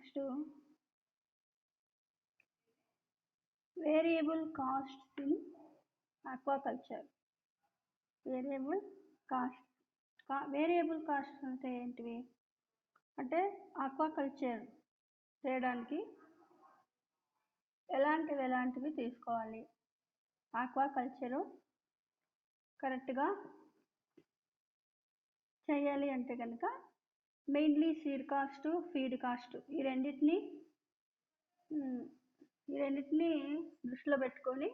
Next variable costs in aquaculture. Variable cost అంటే ఏంటివి అంటే ఆక్వాకల్చర్ చేయడానికి ఎలాంటివి తీసుకోవాలి, ఆక్వాకల్చరు కరెక్ట్గా చేయాలి అంటే కనుక mainly seed cost, feed cost ఈ రెండింటిని దృష్టిలో పెట్టుకొని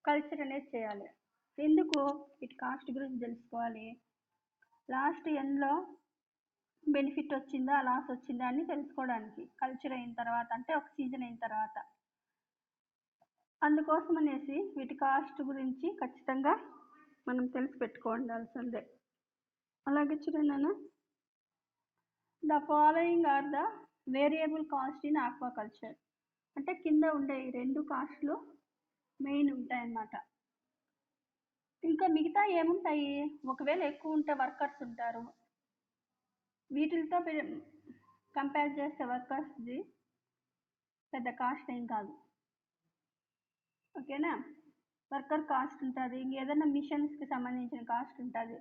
కల్చర్ అనేది చేయాలి. ఎందుకు వీటి కాస్ట్ గురించి తెలుసుకోవాలి, లాస్ట్ ఎండ్లో బెనిఫిట్ వచ్చిందా లాస్ వచ్చిందా అని తెలుసుకోవడానికి కల్చర్ అయిన తర్వాత, అంటే ఒక సీజన్ అయిన తర్వాత. అందుకోసం అనేసి వీటి కాస్ట్ గురించి ఖచ్చితంగా మనం తెలిసి పెట్టుకోవాల్సిందే. అలాగే చూడండి, the following are the variable cost in aquaculture. అంటే కింద ఉండే ఈ 2 కాస్ట్లు మెయిన్ ఉంటాయన్నమాట. ఇంకా మిగతా ఏముంటాయి, ఒకవేళ ఎక్కువ ఉంటే వర్కర్స్ ఉంటారు, వీటితో కంపేర్ చేస్తే వర్కర్స్ది పెద్ద కాస్ట్ ఏం కాదు. ఓకేనా, వర్కర్ కాస్ట్ ఉంటుంది, ఇంకేదైనా మిషన్స్కి సంబంధించిన కాస్ట్ ఉంటుంది.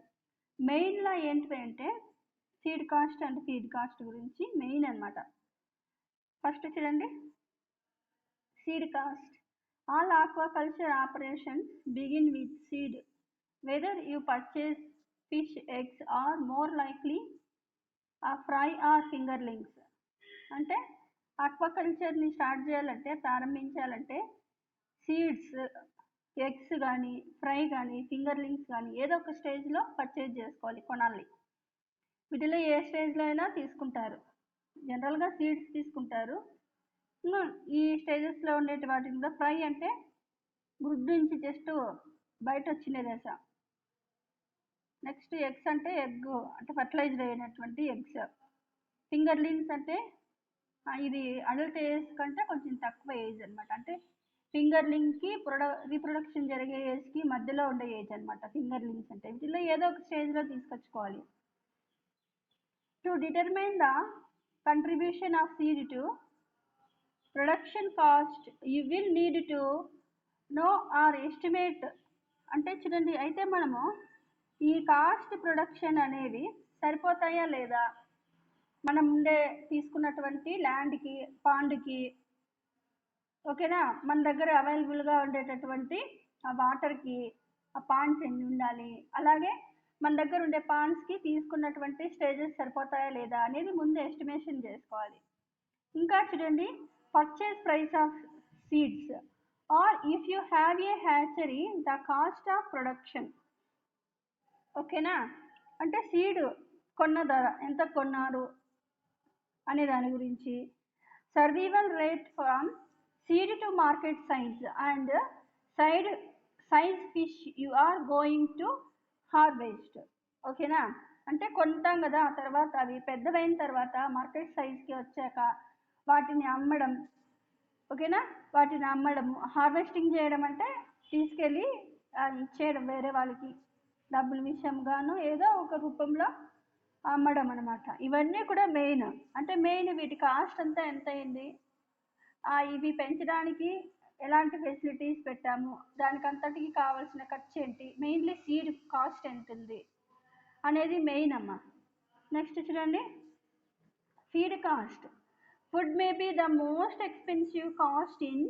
మెయిన్లో ఏంటి అంటే seed cost and feed cost గురించి మెయిన్ అన్నమాట. ఫస్ట్ చూడండి, seed cost. All aquaculture operations begin with seed. Whether you purchase fish eggs or more likely fry or fingerlings. అంటే ఆక్వాకల్చర్ని స్టార్ట్ చేయాలంటే, ప్రారంభించాలంటే సీడ్స్, ఎగ్స్ కానీ, ఫ్రై కానీ, ఫింగర్లింగ్స్ కానీ ఏదో ఒక స్టేజ్లో పర్చేజ్ చేసుకోవాలి, కొనాలి. వీటిలో ఏ స్టేజ్లో అయినా తీసుకుంటారు. జనరల్గా సీడ్స్ తీసుకుంటారు. ఈ స్టేజెస్లో ఉండేటి వాటిని కూడా ఫ్రై అంటే గుడ్డు నుంచి జస్ట్ బయట వచ్చిన దశ. నెక్స్ట్ ఎగ్స్ అంటే ఎగ్ అంటే ఫర్టిలైజ్డ్ అయినటువంటి ఎగ్స్. ఫింగర్లింగ్స్ అంటే ఇది అడల్ట్ ఏజ్ కంటే కొంచెం తక్కువ ఏజ్ అనమాట. అంటే ఫింగర్లింగ్కి రీప్రొడక్షన్ జరిగే ఏజ్కి మధ్యలో ఉండే ఏజ్ అనమాట ఫింగర్లింగ్స్ అంటే. వీటిలో ఏదో ఒక స్టేజ్లో తీసుకొచ్చుకోవాలి. To determine the contribution of seed to production cost you will need to know or estimate. అంటే చూడండి, అయితే మనము ఈ కాస్ట్ ప్రొడక్షన్ అనేవి సరిపోతాయా లేదా, మనం తీసుకున్నటువంటి ల్యాండ్కి, పాండ్కి, ఓకేనా, మన దగ్గర అవైలబుల్గా ఉండేటటువంటి ఆ వాటర్కి, ఆ పాండ్స్ ఎన్ని ఉండాలి, అలాగే మన దగ్గర ఉండే పాండ్స్కి తీసుకున్నటువంటి స్టేజెస్ సరిపోతాయా లేదా అనేది ముందు ఎస్టిమేషన్ చేసుకోవాలి. ఇంకా చూడండి, purchase price of seeds or if you have a hatchery the cost of production. ఓకేనా, అంటే సీడ్ కొన్న ధర ఎంత కొన్నారు అనే దాని గురించి. Survival rate from seed to market size and size fish you are going to harvest. ఓకేనా, అంటే కొంటాం కదా, తర్వాత అవి పెద్దవైన తర్వాత మార్కెట్ సైజ్కి వచ్చాక వాటిని అమ్మడం. ఓకేనా, వాటిని అమ్మడం, హార్వెస్టింగ్ చేయడం అంటే తీసుకెళ్ళి ఇచ్చేయడం వేరే వాళ్ళకి, డబ్బుల విషయంగాను ఏదో ఒక రూపంలో అమ్మడం అనమాట. ఇవన్నీ కూడా మెయిన్. అంటే మెయిన్ వీటి కాస్ట్ అంతా ఎంత అయింది, ఇవి పెంచడానికి ఎలాంటి ఫెసిలిటీస్ పెట్టాము, దానికి అంతటికి కావాల్సిన ఖర్చు ఏంటి, మెయిన్లీ సీడ్ కాస్ట్ ఎంత ఉంది అనేది మెయిన్ అమ్మ. నెక్స్ట్ చూడండి, feed cost. Food may be the most expensive cost in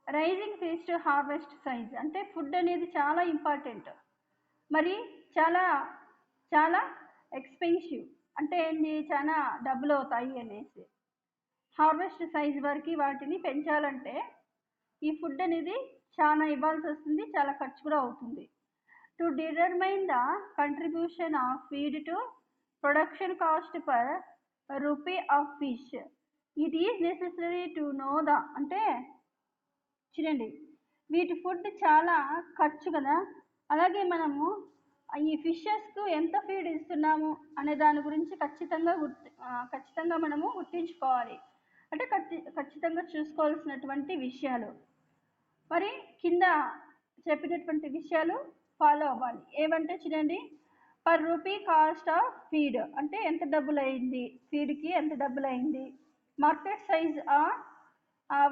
raising fish to harvest size. అంటే ఫుడ్ అనేది చాలా ఇంపార్టెంట్, మరి చాలా చాలా ఎక్స్పెన్సివ్. అంటే ఏంటి, చాలా డబ్బులు అవుతాయి అనేసి. హార్వెస్ట్ సైజ్ వరకు వాటిని పెంచాలంటే ఈ ఫుడ్ అనేది చాలా ఇవ్వాల్సి వస్తుంది, చాలా ఖర్చు కూడా అవుతుంది. To determine the contribution of feed to production cost per rupee of fish it is necessary to know the. అంటే చూడండి, వీటి ఫుడ్ చాలా ఖర్చు కదా, అలాగే మనము ఈ ఫిషెస్కు ఎంత ఫీడ్ ఇస్తున్నాము అనే దాని గురించి ఖచ్చితంగా మనము గుర్తించుకోవాలి. అంటే ఖచ్చితంగా చూసుకోవాల్సినటువంటి విషయాలు. మరి కింద చెప్పినటువంటి విషయాలు ఫాలో అవ్వాలి. ఏమంటే చూడండి, per rupee cost of feed అంటే ఎంత డబ్బులు అయింది, ఫీడ్కి ఎంత డబ్బులు అయింది, market size or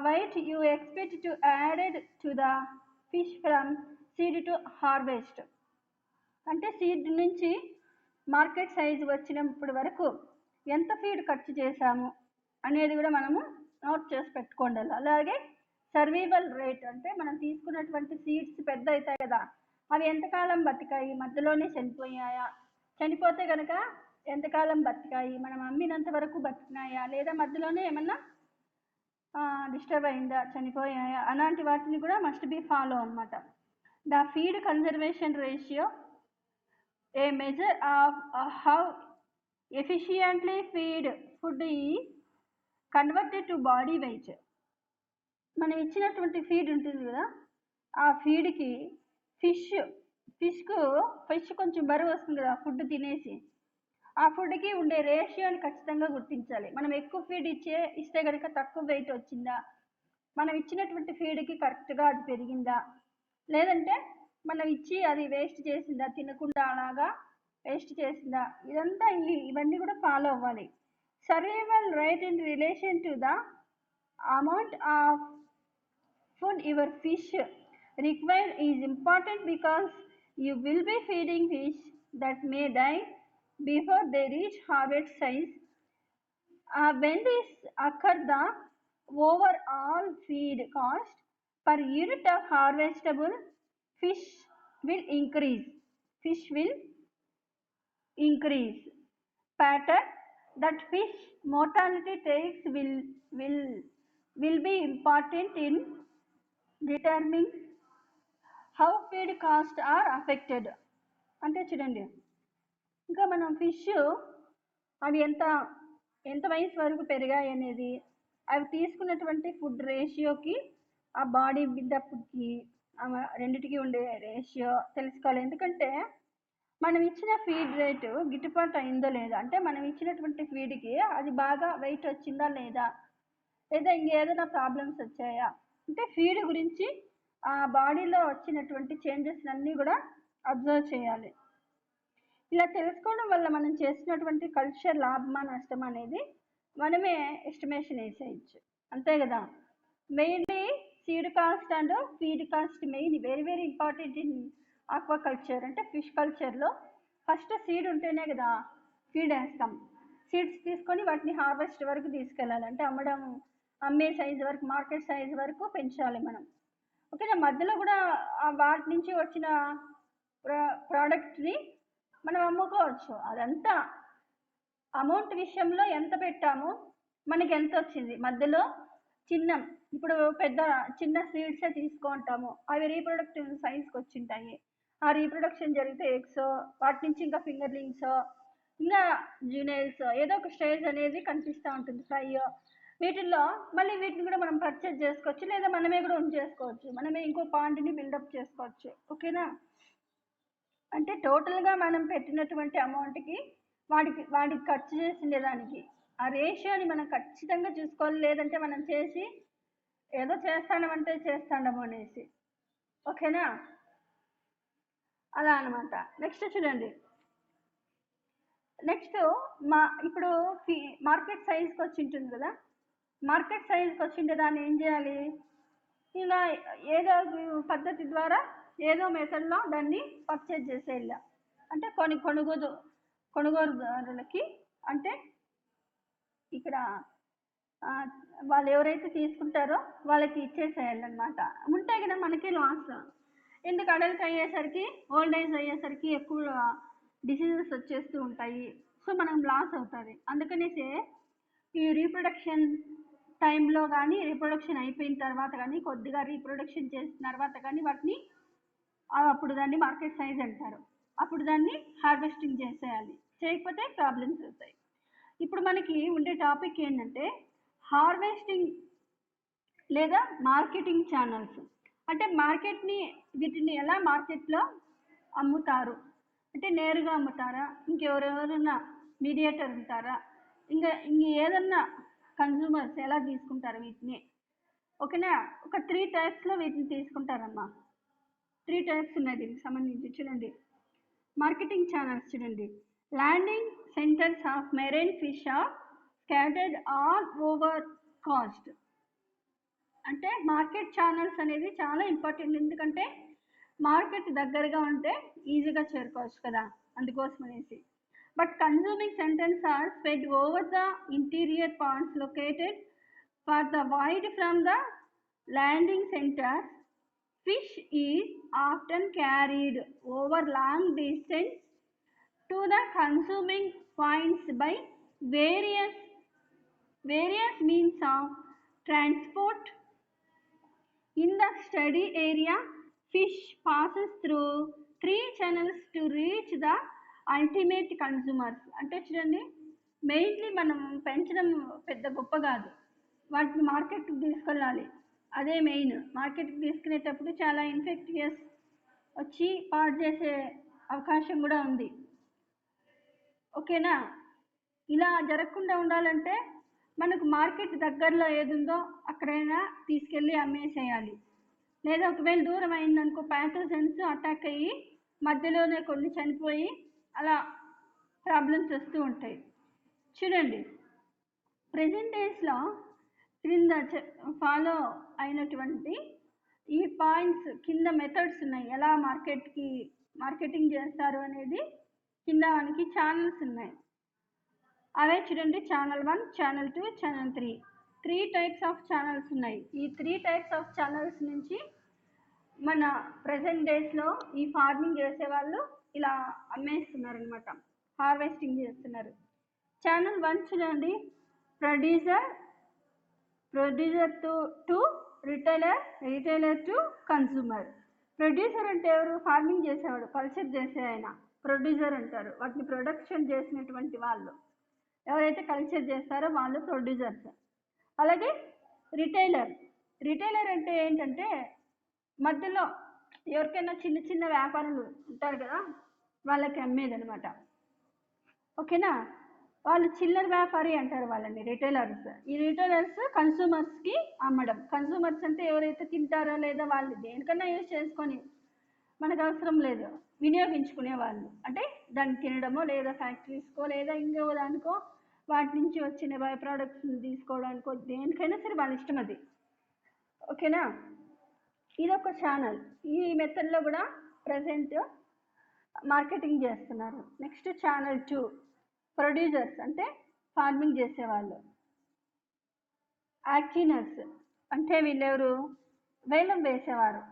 weight you expect to added to the fish from seed to harvest. అంటే సీడ్ నుంచి మార్కెట్ సైజు వచ్చినప్పటి వరకు ఎంత ఫీడ్ ఖర్చు చేశాము అనేది కూడా మనము నోట్ చేసి పెట్టుకోండి. అలాగే సర్వైవల్ రేట్ అంటే మనం తీసుకున్నటువంటి సీడ్స్ పెద్ద అవుతాయి కదా, అవి ఎంతకాలం బతికాయి, మధ్యలోనే చనిపోయాయా, చనిపోతే కనుక ఎంతకాలం బతికాయి, మనం అమ్మినంత వరకు బతికినాయా, లేదా మధ్యలోనే ఏమన్నా డిస్టర్బ్ అయిందా, చనిపోయాయా, అలాంటి వాటిని కూడా మస్ట్ బి ఫాలో అనమాట. The feed conservation ratio A measure of how efficiently feed food is converted to body weight. మనం ఇచ్చినటువంటి ఫీడ్ ఉంటుంది కదా, ఆ ఫీడ్కి ఫిష్ కొంచెం బరువు వస్తుంది కదా ఫుడ్ తినేసి, ఆ ఫుడ్కి ఉండే రేషియోని ఖచ్చితంగా గుర్తించాలి. మనం ఎక్కువ ఫీడ్ ఇస్తే కనుక తక్కువ వెయిట్ వచ్చిందా, మనం ఇచ్చినటువంటి ఫీడ్కి కరెక్ట్గా అది పెరిగిందా, లేదంటే మనం ఇచ్చి అది వేస్ట్ చేసిందా, తినకుండా అలాగా వేస్ట్ చేసిందా, ఇవన్నీ కూడా ఫాలో అవ్వాలి. Survival rate in relation to the amount of food your fish require is important because you will be feeding fish that may die before they reach harvest size. When this occurs, the overall feed cost per unit of harvestable fish will increase. Pattern that fish mortality takes will be important in determining how feed costs are affected. అంటే చూడండి, ఇంకా మనం fish అవి ఎంత వయసు వరకు పెరిగాయి అనేది, అవి తీసుకున్నటువంటి ఫుడ్ రేషియోకి, ఆ బాడీ బిల్డప్కి రెండిటికి ఉండే రేషియో తెలుసుకోవాలి. ఎందుకంటే మనం ఇచ్చిన ఫీడ్ రేటు గిట్టుబాటు అయిందో లేదా, అంటే మనం ఇచ్చినటువంటి ఫీడ్కి అది బాగా వెయిట్ వచ్చిందా లేదా ఇంకేదైనా ప్రాబ్లమ్స్ వచ్చాయా, అంటే ఫీడ్ గురించి ఆ బాడీలో వచ్చినటువంటి చేంజెస్ అన్నీ కూడా అబ్జర్వ్ చేయాలి. ఇలా తెలుసుకోవడం వల్ల మనం చేసినటువంటి కల్చర్ లాభమా నష్టం అనేది మనమే ఎస్టిమేషన్ వేసేయచ్చు, అంతే కదా. Mainly seed cost and feed cost main very very important in aquaculture. అంటే ఫిష్ కల్చర్లో ఫస్ట్ సీడ్ ఉంటేనే కదా ఫీడ్ వేస్తాం. సీడ్స్ తీసుకొని వాటిని హార్వెస్ట్ వరకు తీసుకెళ్ళాలి, అంటే అమ్మే సైజు వరకు, మార్కెట్ సైజు వరకు పెంచాలి మనం. ఓకేనా, మధ్యలో కూడా వాటి నుంచి వచ్చిన ప్రోడక్ట్ని మనం అమ్ముకోవచ్చు. అదంతా అమౌంట్ విషయంలో ఎంత పెట్టామో మనకి ఎంత వచ్చింది, మధ్యలో ఇప్పుడు చిన్న సీడ్సే తీసుకుంటాము, అవి రీప్రొడక్టివ్ సైన్స్కి వచ్చింటాయి. ఆ రీప్రొడక్షన్ జరిగితే ఎగ్స్, వాటి నుంచి ఇంకా ఫింగర్లింగ్స్, ఇంకా జూనైల్స్, ఏదో ఒక స్టేజ్ అనేది కనిపిస్తూ ఉంటుంది ఫ్రై. వీటిల్లో మళ్ళీ వీటిని కూడా మనం పర్చేజ్ చేసుకోవచ్చు, లేదా మనమే కూడా ఉంచేసుకోవచ్చు, మనమే ఇంకో పాండ్ని బిల్డప్ చేసుకోవచ్చు. ఓకేనా, అంటే టోటల్గా మనం పెట్టినటువంటి అమౌంట్కి వాడికి ఖర్చు చేసిండే దానికి ఆ రేషియోని మనం ఖచ్చితంగా చూసుకోవాలి. లేదంటే మనం చేసి ఏదో చేస్తాడము అనేసి. ఓకేనా, అలా అనమాట. నెక్స్ట్ చూడండి, ఇప్పుడు మార్కెట్ సైజ్కి వచ్చి ఉంటుంది కదా, మార్కెట్ సైజ్కి వచ్చిండే దాన్ని ఏం చేయాలి, ఇలా ఏదో పద్ధతి ద్వారా ఏదో మెథడ్లో దాన్ని పర్చేజ్ చేసేయాలి. అంటే కొనుగోలుదారులకి, అంటే ఇక్కడ వాళ్ళు ఎవరైతే తీసుకుంటారో వాళ్ళకి ఇచ్చేసేయాలన్నమాట. ఉంటే కదా మనకి లాస్. ఎందుకు, అడల్ట్ అయ్యేసరికి, ఓల్డ్ ఏజ్ అయ్యేసరికి ఎక్కువ డిసీజెస్ వచ్చేస్తూ ఉంటాయి, సో మనం లాస్ అవుతుంది. అందుకనేసి ఈ రీప్రొడక్షన్ టైంలో కానీ, రీప్రొడక్షన్ అయిపోయిన తర్వాత కానీ, కొద్దిగా రీప్రొడక్షన్ చేసిన తర్వాత కానీ వాటిని అప్పుడు దాన్ని మార్కెట్ సైజ్ అంటారు. అప్పుడు దాన్ని హార్వెస్టింగ్ చేసేయాలి, చేయకపోతే ప్రాబ్లమ్స్ అవుతాయి. ఇప్పుడు మనకి ఉండే టాపిక్ ఏంటంటే హార్వెస్టింగ్ లేదా మార్కెటింగ్ ఛానల్స్. అంటే వీటిని ఎలా మార్కెట్లో అమ్ముతారు, అంటే నేరుగా అమ్ముతారా, ఇంకెవరెవరైనా మీడియేటర్ ఉంటారా, ఇంకా ఏదన్నా కన్జ్యూమర్స్ ఎలా తీసుకుంటారు వీటిని. ఓకేనా, ఒక 3 టైప్స్లో వీటిని తీసుకుంటారమ్మా. 3 టైప్స్ ఉన్నాయి దీనికి సంబంధించి. చూడండి, మార్కెటింగ్ ఛానల్స్ చూడండి, landing centres of marine fish are scattered all over coast. అంటే మార్కెట్ ఛానల్స్ అనేది చాలా ఇంపార్టెంట్, ఎందుకంటే మార్కెట్ దగ్గరగా ఉంటే ఈజీగా చేరుకోవచ్చు కదా, అందుకోసం అనేసి. But consuming centres are spread over the interior parts located far the wide from the landing centre. Fish is often carried over long distance to the consuming points by various means of transport. In the study area, fish passes through 3 channels to reach the ultimate consumers. అంటే చూడండి, mainly మనం పెంచడం పెద్ద గొప్ప కాదు, వాటిని మార్కెట్కి తీసుకెళ్ళాలి, అదే మెయిన్. మార్కెట్కి తీసుకునేటప్పుడు చాలా ఇన్ఫెక్టియస్ వచ్చి పాడు చేసే అవకాశం కూడా ఉంది, ఓకేనా. ఇలా జరగకుండా ఉండాలంటే మనకు మార్కెట్ దగ్గరలో ఏది ఉందో అక్కడైనా తీసుకెళ్ళి అమ్మేసేయాలి. లేదా ఒకవేళ దూరం అయిందనుకో, ప్యాథోజన్స్ అటాక్ అయ్యి మధ్యలోనే కొన్ని చనిపోయి అలా ప్రాబ్లమ్స్ వస్తూ ఉంటాయి. చూడండి, ప్రెజెంట్ డేస్లో క్రింద ఫాలో అయినటువంటి ఈ పాయింట్స్ కింద మెథడ్స్ ఉన్నాయి, ఎలా మార్కెటింగ్ చేస్తారు అనేది. కింద మనకి ఛానల్స్ ఉన్నాయి, అవే చూడండి. Channel 1, channel 2, channel 3, 3 types of channels ఉన్నాయి. ఈ 3 టైప్స్ ఆఫ్ ఛానల్స్ నుంచి మన ప్రజెంట్ డేస్లో ఈ ఫార్మింగ్ చేసే వాళ్ళు ఇలా అమ్మేస్తున్నారు అనమాట, హార్వెస్టింగ్ చేస్తున్నారు. ఛానల్ 1 చూడండి, producer to retailer to consumer. Producer అంటే ఎవరు? ఫార్మింగ్ చేసేవాడు, కల్చర్ చేసే ఆయన ప్రొడ్యూసర్ అంటారు. వాటిని ప్రొడక్షన్ చేసినటువంటి వాళ్ళు ఎవరైతే కల్చర్ చేస్తారో వాళ్ళు ప్రొడ్యూసర్స్. అలాగే రిటైలర్ అంటే ఏంటంటే మధ్యలో ఎవరికైనా చిన్న చిన్న వ్యాపారులు ఉంటారు కదా, వాళ్ళకి అమ్మేది అనమాట, ఓకేనా. వాళ్ళు చిల్లర వ్యాపారి అంటారు వాళ్ళని, రిటైలర్స్. ఈ రిటైలర్స్ కన్సూమర్స్కి అమ్మడం. కన్సూమర్స్ అంటే ఎవరైతే తింటారో లేదా వాళ్ళు దేనికన్నా యూజ్ చేసుకొని మనకు అవసరం లేదు వినియోగించుకునే వాళ్ళు, అంటే దాన్ని తినడమో లేదా ఫ్యాక్టరీస్కో లేదా ఇంకో దానికో వాటి నుంచి వచ్చిన బై ప్రోడక్ట్స్ని తీసుకోవడానికో దేనికైనా సరే వాళ్ళ ఇష్టం అది, ఓకేనా. ఇదొక ఛానల్. ఈ మెథడ్లో కూడా ప్రజెంట్ మార్కెటింగ్ చేస్తున్నారు. నెక్స్ట్ ఛానల్ 2, ప్రొడ్యూసర్స్ అంటే ఫార్మింగ్ చేసేవాళ్ళు. యాక్టినర్స్ అంటే వీళ్ళెవరు? వేలం వేసేవారు.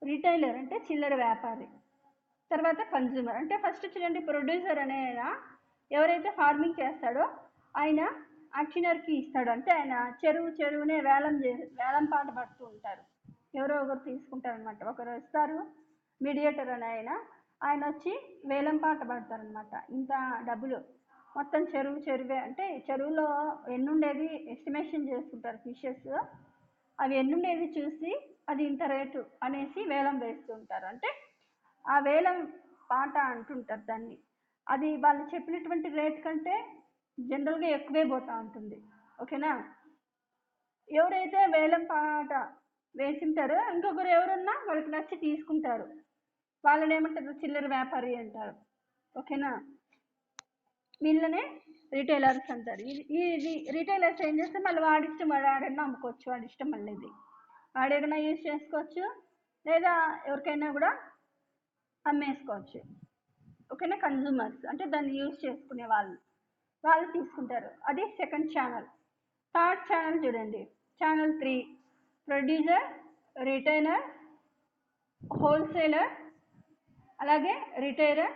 రిటైలర్ అంటే చిల్లర వ్యాపారి. తర్వాత కన్జ్యూమర్ అంటే ఫస్ట్ చూడండి, ప్రొడ్యూసర్ అనే ఆయన ఎవరైతే ఫార్మింగ్ చేస్తాడో ఆయన యాక్టినర్కి ఇస్తాడు, అంటే ఆయన చెరువునే వేలం పాట పడుతూ ఉంటారు, ఎవరో ఒకరు తీసుకుంటారు అనమాట. ఒకరు వస్తారు మీడియేటర్ అనే ఆయన వచ్చి వేలం పాట పడతారనమాట. ఇంత డబ్బులు మొత్తం చెరువే, అంటే చెరువులో ఎన్నుండేది ఎస్టిమేషన్ చేసుకుంటారు ఫిషెస్, అవి ఎన్నుండేది చూసి అది ఇంత రేటు అనేసి వేలం వేస్తూ ఉంటారు. అంటే ఆ వేలం పాట అంటుంటారు దాన్ని. అది వాళ్ళు చెప్పినటువంటి రేట్ కంటే జనరల్గా ఎక్కువే పోతూ ఉంటుంది, ఓకేనా. ఎవరైతే వేలం పాట వేసింటారో ఇంకొకరు ఎవరున్నా వాళ్ళకి నచ్చి తీసుకుంటారు, వాళ్ళని ఏమంటారు? చిల్లర వ్యాపారి అంటారు, ఓకేనా. వీళ్ళనే రిటైలర్స్ అంటారు. ఇది రిటైలర్స్ ఏం చేస్తే మళ్ళీ వాడి ఇష్టం, వాడన్నా అమ్ముకోవచ్చు, వాడి ఇష్టం మళ్ళీ ఇది, వాడేదైనా యూజ్ చేసుకోవచ్చు లేదా ఎవరికైనా కూడా అమ్మేసుకోవచ్చు, ఓకేనా. కన్జ్యూమర్స్ అంటే దాన్ని యూజ్ చేసుకునే వాళ్ళు తీసుకుంటారు. అది సెకండ్ ఛానల్. థర్డ్ ఛానల్ చూడండి, ఛానల్ 3, ప్రొడ్యూసర్, రిటైలర్, హోల్సేలర్, అలాగే రిటైలర్,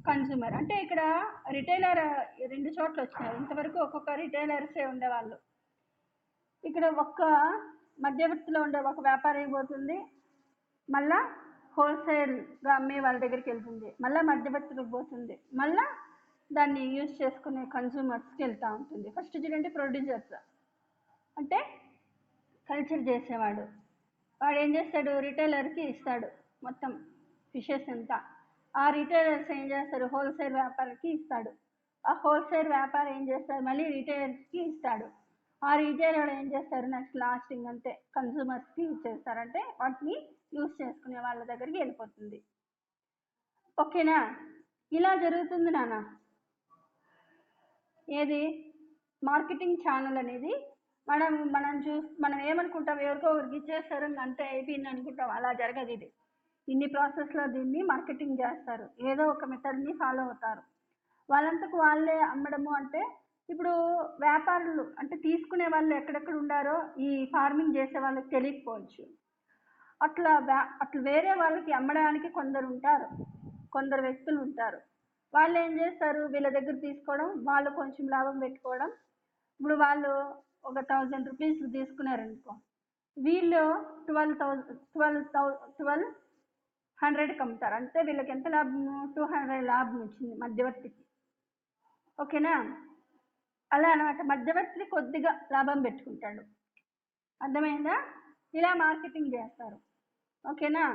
కన్జ్యూమర్. అంటే ఇక్కడ రిటైలర్ 2 చోట్ల వచ్చినారు. ఇంతవరకు ఒక్కొక్క రిటైలర్సే ఉండేవాళ్ళు. ఇక్కడ ఒక్క మధ్యవర్తిలో ఉండే ఒక వ్యాపారి పోతుంది, మళ్ళా హోల్సేల్గా అమ్మే వాళ్ళ దగ్గరికి వెళ్తుంది, మళ్ళీ మధ్యవర్తులకు పోతుంది, మళ్ళీ దాన్ని యూజ్ చేసుకునే కన్జ్యూమర్స్కి వెళ్తూ ఉంటుంది. ఫస్ట్ చూడండి, ప్రొడ్యూసర్స్ అంటే కల్చర్ చేసేవాడు. వాడు ఏం చేస్తాడు? రిటైలర్కి ఇస్తాడు మొత్తం ఫిషెస్ అంతా. ఆ రిటైలర్స్ ఏం చేస్తారు? హోల్సేల్ వ్యాపారికి ఇస్తాడు. ఆ హోల్సేల్ వ్యాపారి ఏం చేస్తారు? మళ్ళీ రిటైలర్స్కి ఇస్తాడు. ఆ రిటైలర్ ఏం చేస్తారు? నెక్స్ట్ లాస్టింగ్ అంతే కన్జ్యూమర్స్కి ఇచ్చేస్తారు. అంటే వాటిని యూజ్ చేసుకునే వాళ్ళ దగ్గరికి వెళ్ళిపోతుంది, ఓకేనా. ఇలా జరుగుతుంది నాన్న. ఏది మార్కెటింగ్ ఛానల్ అనేది మనం ఏమనుకుంటాం, ఎవరికో ఒకరికి ఇచ్చేస్తారు అంతే అయిపోయింది అనుకుంటాం. అలా జరగదు. ఇది ఇన్ని ప్రాసెస్లో దీన్ని మార్కెటింగ్ చేస్తారు. ఏదో ఒక మెథడ్ని ఫాలో అవుతారు. వాళ్ళంతకు వాళ్ళే అమ్మడము అంటే ఇప్పుడు వ్యాపారులు అంటే తీసుకునే వాళ్ళు ఎక్కడెక్కడ ఉండారో ఈ ఫార్మింగ్ చేసే వాళ్ళకి తెలియకపోవచ్చు. అట్లా వేరే వాళ్ళకి అమ్మడానికి కొందరు వ్యక్తులు ఉంటారు. వాళ్ళు ఏం చేస్తారు, వీళ్ళ దగ్గర తీసుకోవడం, వాళ్ళు కొంచెం లాభం పెట్టుకోవడం. ఇప్పుడు వాళ్ళు ఒక 1000 రూపీస్ తీసుకున్నారనుకో, వీళ్ళు 1200కి అమ్ముతారు. అంటే వీళ్ళకి ఎంత లాభము, 200 లాభం వచ్చింది మధ్యవర్తికి. ఓకేనా? అలా అన్నమాట, మధ్యవర్తి కొద్దిగా లాభం పెట్టుకుంటాడు. అర్థమైందా? ఇలా మార్కెటింగ్ చేస్తారు. ఓకేనా?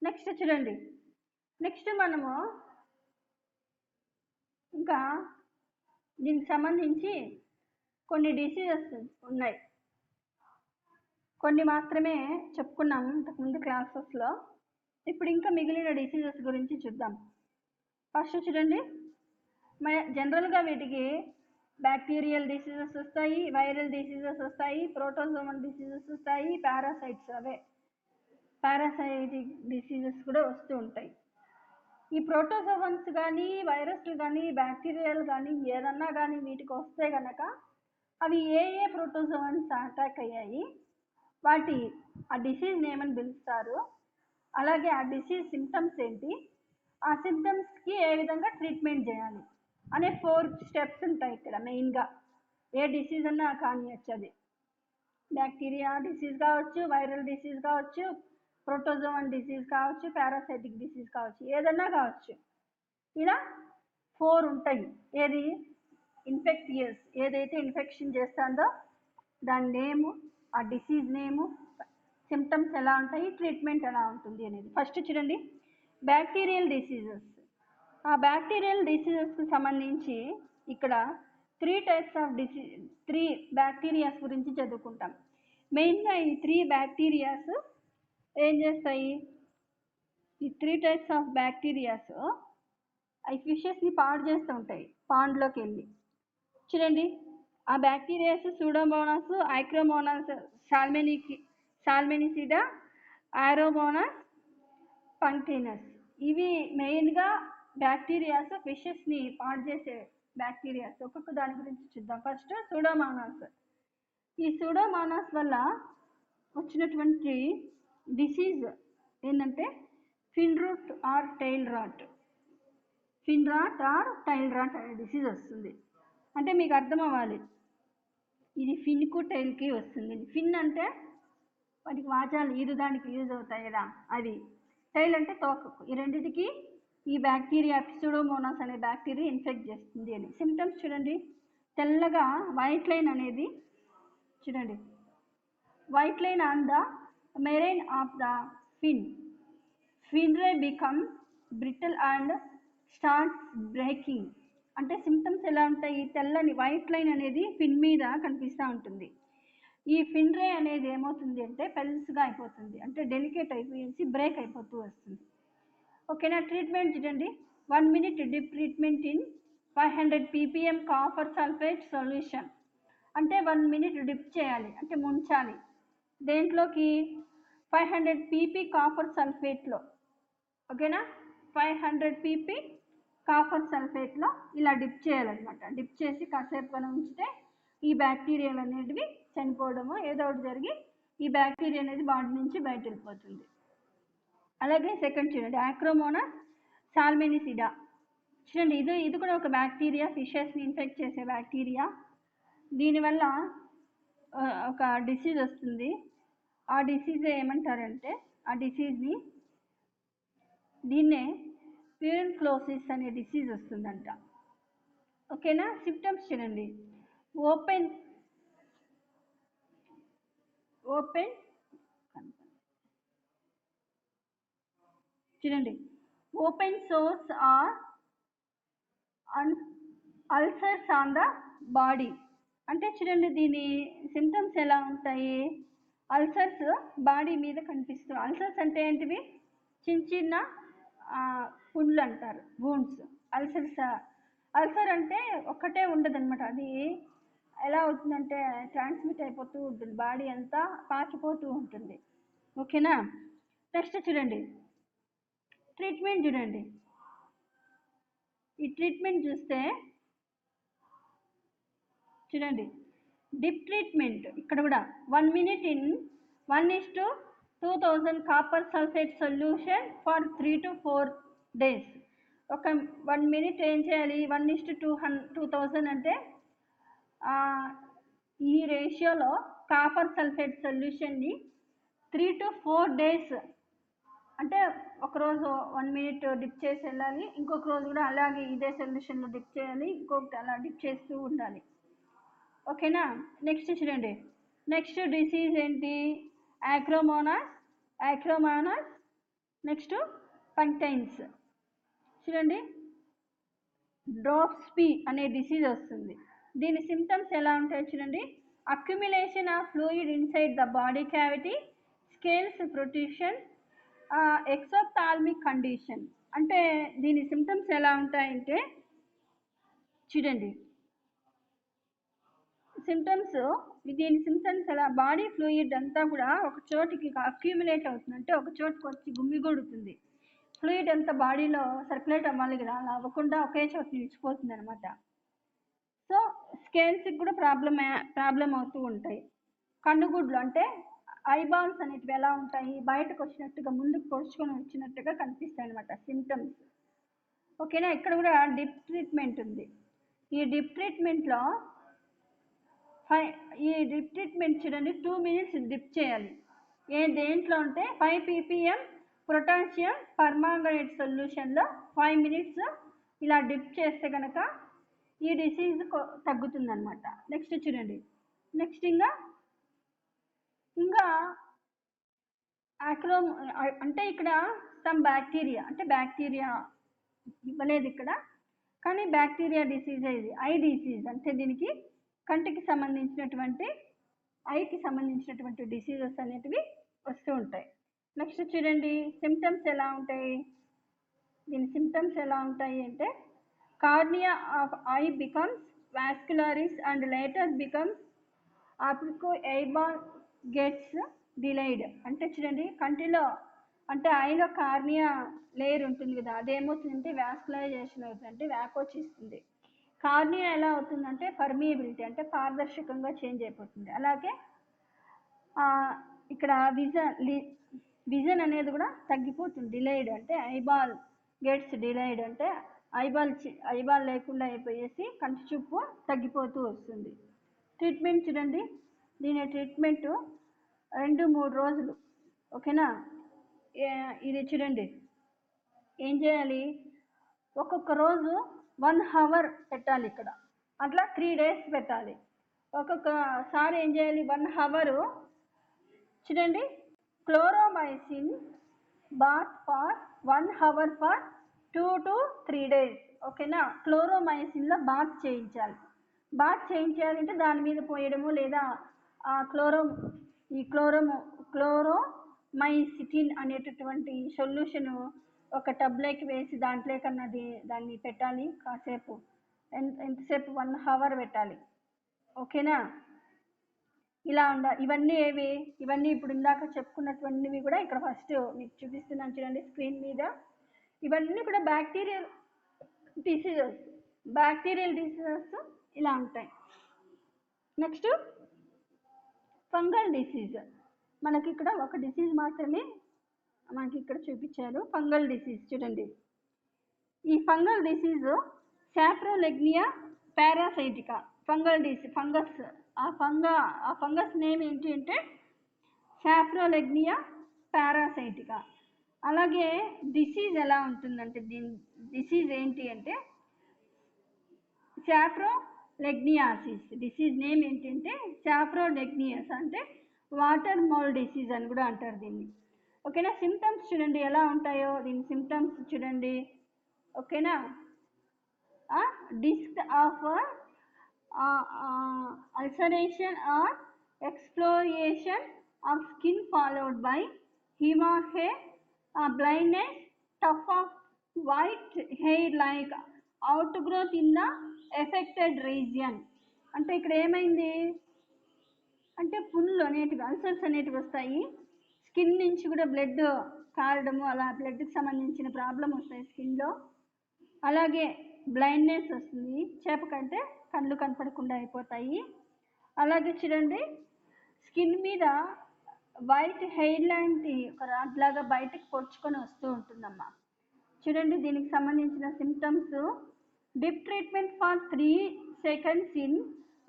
నెక్స్ట్ చూడండి, నెక్స్ట్ మనము ఇంకా దీనికి సంబంధించి కొన్ని డిసీజెస్ ఉన్నాయి. కొన్ని మాత్రమే చెప్పుకున్నాము ఇంతకుముందు క్లాసెస్లో. ఇప్పుడు ఇంకా మిగిలిన డిసీజెస్ గురించి చూద్దాం. ఫస్ట్ చూడండి, జనరల్గా వీటికి బ్యాక్టీరియల్ డిసీజెస్ వస్తాయి, వైరల్ డిసీజెస్ వస్తాయి, ప్రోటోజోమల్ డిసీజెస్ వస్తాయి, పారాసైటిక్ డిసీజెస్ కూడా వస్తూ ఉంటాయి. ఈ ప్రోటోజోవన్స్ కానీ, వైరస్లు కానీ, బ్యాక్టీరియల్ కానీ, ఏదన్నా కానీ వీటికి వస్తే కనుక అవి ఏ ప్రోటోజోవన్స్ అటాక్ అయ్యాయి, ఆ డిసీజ్ ఏమని పిలుస్తారు, అలాగే ఆ డిసీజ్ సిమ్టమ్స్ ఏంటి, ఆ సిమ్టమ్స్కి ఏ విధంగా ట్రీట్మెంట్ చేయాలి అనే 4 స్టెప్స్ ఉంటాయి ఇక్కడ. మెయిన్గా ఏ డిసీజ్ అన్నా కానియచ్చు, అది బ్యాక్టీరియా డిసీజ్ కావచ్చు, వైరల్ డిసీజ్ కావచ్చు, ప్రోటోజోవన్ డిసీజ్ కావచ్చు, పారాసైటిక్ డిసీజ్ కావచ్చు, ఏదన్నా కావచ్చు. ఇలా 4 ఉంటాయి. ఏది ఇన్ఫెక్టియస్, ఏదైతే ఇన్ఫెక్షన్ చేస్తుందో దాని నేము, ఆ డిసీజ్ నేము, సిమ్టమ్స్ ఎలా ఉంటాయి, ట్రీట్మెంట్ ఎలా ఉంటుంది అనేది. ఫస్ట్ చూడండి, బ్యాక్టీరియల్ డిసీజెస్. ఆ బ్యాక్టీరియల్ డిసీజెస్కి సంబంధించి ఇక్కడ 3 బ్యాక్టీరియాస్ గురించి చదువుకుంటాం. మెయిన్గా ఈ 3 బ్యాక్టీరియాస్ ఏం చేస్తాయి, ఈ 3 టైప్స్ ఆఫ్ బ్యాక్టీరియాస్ అవి ఫిషెస్ని పాడు చేస్తూ ఉంటాయి పాండ్లోకి వెళ్ళి. చూడండి, ఆ బ్యాక్టీరియాస్ సూడోమోనాస్, ఐక్రోమోనాస్, సాల్మెనిసిడా, ఆరోమోనాస్, పంక్టినస్. ఇవి మెయిన్గా బ్యాక్టీరియాస్, ఫిషెస్ని పాడు చేసే బ్యాక్టీరియాస్. ఒక్కొక్క దాని గురించి చూద్దాం. First Pseudomonas. ఈ సూడోమోనాస్ వల్ల వచ్చినటువంటి డిసీజ్ ఏంటంటే ఫిన్ రూట్ ఆర్ టైల్ రాట్ అనే డిసీజ్ వస్తుంది. అంటే మీకు అర్థం అవ్వాలి, ఇది ఫిన్కు టైల్కి వస్తుంది. ఫిన్ అంటే వాటికి వాచాలు ఈదుదానికి యూజ్ అవుతాయి కదా, అవి. టైల్ అంటే తోకకు. ఈ రెండింటికి ఈ బ్యాక్టీరియా సూడోమోనాస్ అనే బ్యాక్టీరియా ఇన్ఫెక్ట్ చేస్తుంది అని. సిమ్టమ్స్ చూడండి, తెల్లగా వైట్ లైన్ అనేది చూడండి, white line on the marine of the fin ray become brittle and starts breaking. అంటే సిమ్టమ్స్ ఎలా ఉంటాయి, తెల్లని వైట్ లైన్ అనేది ఫిన్ మీద కనిపిస్తూ ఉంటుంది. ఈ ఫిన్రే అనేది ఏమవుతుంది అంటే పెల్స్గా అయిపోతుంది, అంటే డెలికేట్ అయిపోయేసి బ్రేక్ అయిపోతూ వస్తుంది. ఓకేనా? ట్రీట్మెంట్ చూడండి, 1 minute dip treatment in 500 ppm copper sulphate solution. అంటే 1 minute డిప్ చేయాలి, అంటే ముంచాలి. దేంట్లోకి, 500 pp కాపర్ సల్ఫేట్లో. ఓకేనా? 500 pp కాపర్ సల్ఫేట్లో ఇలా డిప్ చేయాలన్నమాట. డిప్ చేసి కాసేపు మనం ఉంచితే ఈ బ్యాక్టీరియాలు అనేటివి చనిపోవడము ఏదో ఒకటి జరిగి ఈ బ్యాక్టీరియా అనేది బాడీ నుంచి బయట వెళ్ళిపోతుంది. అలాగే సెకండ్ చూడండి, ఆక్రోమోనాస్ సాల్మెనిసిడా. చూడండి, ఇది కూడా ఒక బ్యాక్టీరియా, ఫిషెస్ని ఇన్ఫెక్ట్ చేసే బ్యాక్టీరియా. దీనివల్ల ఒక డిసీజ్ వస్తుంది. ఆ డిసీజ్ ఏమంటారంటే, ఆ డిసీజ్ని దీన్నే ప్యూరిన్ఫ్లోసిస్ అనే డిసీజ్ వస్తుందంట. ఓకేనా? సిమ్టమ్స్ చూడండి, ఓపెన్ చూడండి, open sores or ulcers on the body. అంటే చూడండి, దీని సిమ్టమ్స్ ఎలా ఉంటాయి, అల్సర్స్ బాడీ మీద కనిపిస్తాయి. అల్సర్స్ అంటే ఏంటివి, చిన్న చిన్న పుండ్లు అంటారు, వూండ్స్. అల్సర్స్ అల్సర్ అంటే ఒక్కటే ఉండదన్నమాట, అది ఎలా అవుతుందంటే ట్రాన్స్మిట్ అయిపోతూ ఉంటుంది, బాడీ అంతా పాకిపోతూ ఉంటుంది. ఓకేనా. నెక్స్ట్ చూడండి, ట్రీట్మెంట్ చూడండి. ఈ ట్రీట్మెంట్ చూస్తే చూడండి, డిప్ ట్రీట్మెంట్ ఇక్కడ కూడా 1 minute in 1:2000 copper sulphate solution for 3 to 4 days. ఒక 1 minute ఏం చేయాలి, 1:2000 అంటే ఈ రేషియోలో కాపర్ సల్ఫేట్ సొల్యూషన్ని 3 to 4 days, అంటే ఒకరోజు 1 minute డిప్ చేసి వెళ్ళాలి, ఇంకొక రోజు కూడా అలాగే ఇదే సొల్యూషన్లో డిప్ చేయాలి, ఇంకొకటి అలా డిప్ చేస్తూ ఉండాలి. ఓకేనా. నెక్స్ట్ చూడండి, నెక్స్ట్ డిసీజ్ ఏంటి, యాక్రోమోనాస్. నెక్స్ట్ పంక్టైన్స్. చూడండి, డ్రాప్స్పీ అనే డిసీజ్ వస్తుంది. దీని సిమ్టమ్స్ ఎలా ఉంటాయో చూడండి, accumulation of fluid inside the body cavity, scales protrusion, exophthalmic condition. అంటే దీని సిమ్టమ్స్ ఎలా ఉంటాయంటే చూడండి, దీని సిమ్టమ్స్ ఎలా, బాడీ ఫ్లూయిడ్ అంతా కూడా ఒక చోటికి అక్యూములేట్ అవుతుంది, అంటే ఒక చోటుకి వచ్చి గుమ్మిగూడుతుంది. ఫ్లూయిడ్ అంతా బాడీలో సర్క్యులేట్ అవ్వాలి కదా, అలా అవ్వకుండా ఒకే చోట నిలిచిపోతుంది అనమాట. సో స్కేల్స్కి కూడా ప్రాబ్లం అవుతూ ఉంటాయి. కన్నుగుడ్లు అంటే ఐబాల్స్ అనేటివి ఎలా ఉంటాయి, బయటకు వచ్చినట్టుగా ముందుకు పొడుచుకొని వచ్చినట్టుగా కనిపిస్తాయి అనమాట సిమ్టమ్స్. ఓకేనా. ఇక్కడ కూడా డిప్ ట్రీట్మెంట్ ఉంది. ఈ డిప్ ట్రీట్మెంట్లో చూడండి 2 minutes డిప్ చేయాలి. దేంట్లో అంటే 5 ppm పొటాషియం పర్మాంగనేట్ సొల్యూషన్లో 5 minutes ఇలా డిప్ చేస్తే కనుక ఈ డిసీజ్ తగ్గుతుందన్నమాట. నెక్స్ట్ చూడండి, నెక్స్ట్ ఇంకా అంటే ఇక్కడ సమ్ బ్యాక్టీరియా, అంటే బ్యాక్టీరియా ఇవ్వలేదు ఇక్కడ, కానీ బ్యాక్టీరియా డిసీజ్ ఇది ఐ డిసీజ్, అంటే దీనికి కంటికి సంబంధించినటువంటి డిసీజెస్ అనేటివి వస్తూ ఉంటాయి. నెక్స్ట్ చూడండి, సిమ్టమ్స్ ఎలా ఉంటాయి, దీని సిమ్టమ్స్ ఎలా ఉంటాయి అంటే cornea of eye becomes vascularise and later becomes optic eyeball gets dilated. అంటే చూడండి, కంటిలో అంటే ఐలో కార్నియా లేయర్ ఉంటుంది కదా, అదేమవుతుందంటే వాస్కులరైజేషన్ అవుతుంది, అంటే వ్యాకోచిస్తుంది. కార్నియా ఎలా అవుతుందంటే పర్మియబిలిటీ, అంటే పారదర్శకంగా చేంజ్ అయిపోతుంది. అలాగే ఇక్కడ విజన్ అనేది కూడా తగ్గిపోతుంది, డిలైడ్ అంటే ఐబాల్ గెట్స్ డిలైడ్, అంటే ఐబాల్ లేకుండా అయిపోయేసి కంటి చూపు తగ్గిపోతూ వస్తుంది. ట్రీట్మెంట్ చూడండి, దీని ట్రీట్మెంట్ 2-3 రోజులు. ఓకేనా. ఇది చూడండి, ఏం చేయాలి, ఒక్కొక్క రోజు 1 hour పెట్టాలి ఇక్కడ, అట్లా 3 days పెట్టాలి. ఒక్కొక్కసారి ఏం చేయాలి, 1 hour చూడండి, chloromycin bath for 1 hour for 2 to 3 days. ఓకేనా. క్లోరోమైసిన్లో బాత్ చేయించాలంటే దాని మీద పోయడము, లేదా క్లోరోమైసిటిన్ అనేటటువంటి సొల్యూషను ఒక టబ్లోకి వేసి దాంట్లో కన్నా దాన్ని పెట్టాలి కాసేపు, ఎంతసేపు 1 hour పెట్టాలి. ఓకేనా. ఇలా ఇవన్నీ ఇప్పుడు ఇందాక చెప్పుకున్నటువంటివి కూడా ఇక్కడ ఫస్ట్ మీకు చూపిస్తున్నాను చూడండి స్క్రీన్ మీద. ఇవన్నీ కూడా బ్యాక్టీరియల్ డిసీజెస్ ఇలా ఉంటాయి. Next fungal disease. మనకి ఇక్కడ ఒక డిసీజ్ మాత్రమే మనకి ఇక్కడ చూపించారు, ఫంగల్ డిసీజ్. చూడండి, ఈ ఫంగల్ డిసీజ్ సాప్రోలెగ్నియా పారాసైటికా ఫంగస్. ఆ ఫంగస్ నేమ్ ఏంటి అంటే సాప్రోలెగ్నియా పారాసైటికా. అలాగే డిసీజ్ ఎలా ఉంటుందంటే డిసీజ్ ఏంటి అంటే సాప్రోలెగ్నియాసిస్. డిసీజ్ నేమ్ ఏంటంటే సాప్రోలెగ్నియాస్, అంటే వాటర్ మౌల్ డిసీజ్ అని కూడా అంటారు దీన్ని. ఓకేనా. సిమ్టమ్స్ చూడండి ఎలా ఉంటాయో, దీని సిమ్టమ్స్ చూడండి. ఓకేనా. Disc of ulceration or exploration of skin followed by hemorrhage, blindness, tuft of white hair like outgrowth in the affected region. అంటే ఇక్కడ ఏమైంది అంటే పుళ్ళు అనేటివి అల్సర్స్ అనేటివి వస్తాయి, స్కిన్ నుంచి కూడా బ్లడ్ కారడము, అలా బ్లడ్కి సంబంధించిన ప్రాబ్లం వస్తాయి స్కిన్లో. అలాగే బ్లైండ్నెస్ వస్తుంది, చేప కంటే కళ్ళు కనపడకుండా అయిపోతాయి. అలాగే చూడండి స్కిన్ మీద వైట్ హెయిర్ లాంటి ఒక రాడ్ లాగా బయటకు పొడుచుకొని వస్తూ ఉంటుందమ్మా. చూడండి దీనికి సంబంధించిన symptoms: dip treatment for 3 seconds in